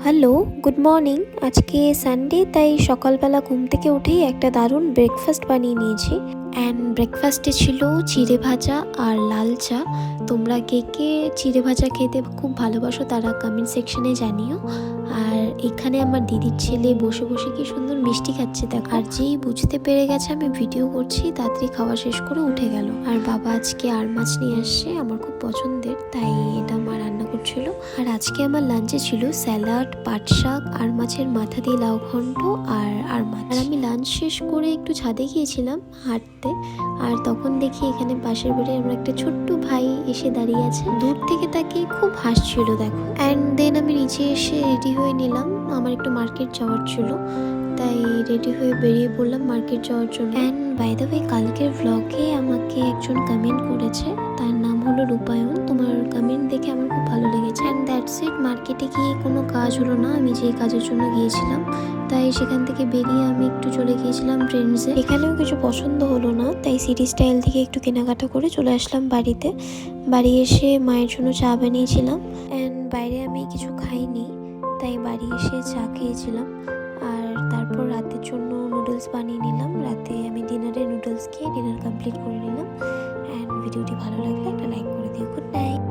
Hello, good morning. আজকে Sunday, তাই সকালবেলা ঘুম থেকে উঠেই একটা দারুণ ব্রেকফাস্ট বানিয়ে নিয়েছি। অ্যান্ড ব্রেকফাস্টে ছিল চিড়ে ভাজা আর লাল চা। তোমরা কে কে চিড়ে ভাজা খেতে খুব ভালোবাসো তারা কমেন্ট সেকশনে জানিও। আর এখানে আমার দিদির ছেলে বসে বসে কি সুন্দর মিষ্টি খাচ্ছে দেখো। আর যেই বুঝতে পেরে গেছে আমি ভিডিও করছি, তাড়াতাড়ি খাওয়া শেষ করে উঠে গেল। আর বাবা আজকে আর মাছ নিয়ে আসছে, আমার খুব পছন্দের, তাই এটা মা রান্না করছিল। আর আজকে আমার লাঞ্চে ছিল স্যালাড, পাট শাক, আর মাছের মাথা দিয়ে লাউ ঘন্ট আর মাছ। আর আমি লাঞ্চ শেষ করে একটু ছাদে গিয়েছিলাম হাঁটতে। আর তখন দেখি এখানে পাশের বাড়ি আমার একটা ছোট্ট ভাই এসে দাঁড়িয়ে আছে। দূর থেকে তাকে খুব হাসছিল দেখো। অ্যান্ড দেন আমি নিচে এসে রেডি হয়ে নিলাম, আমার একটু মার্কেট যাওয়ার ছিল, তাই রেডি হয়ে বেরিয়ে পড়লাম মার্কেট যাওয়ার জন্য। অ্যান্ড বাই দ্য ওয়ে, কালকের ভ্লগে আমাকে একজন কমেন্ট করেছে, তার নাম হলো রূপায়ণ। তোমার কমেন্ট দেখে আমার খুব ভালো লেগেছে। And that's it. মার্কেটে গিয়ে কোনো কাজ হলো না, আমি যে কাজের জন্য গিয়েছিলাম, তাই সেখান থেকে বেরিয়ে আমি একটু চলে গিয়েছিলাম ট্রেন্ডসে। এখানেও কিছু পছন্দ হলো না, তাই সিটি স্টাইল থেকে একটু কেনাকাটা করে চলে আসলাম বাড়িতে। বাড়ি এসে মায়ের জন্য চা বানিয়েছিলাম। অ্যান্ড বাইরে আমি কিছু খাইনি, তাই বাড়ি এসে চা খেয়েছিলাম। আর তারপর রাতের জন্য নুডলস বানিয়ে নিলাম। রাতে আমি ডিনারে নুডলস খেয়ে ডিনার কমপ্লিট করে নিলাম। অ্যান্ড ভিডিওটি ভালো লাগলে একটা লাইক করে দিও। Good night.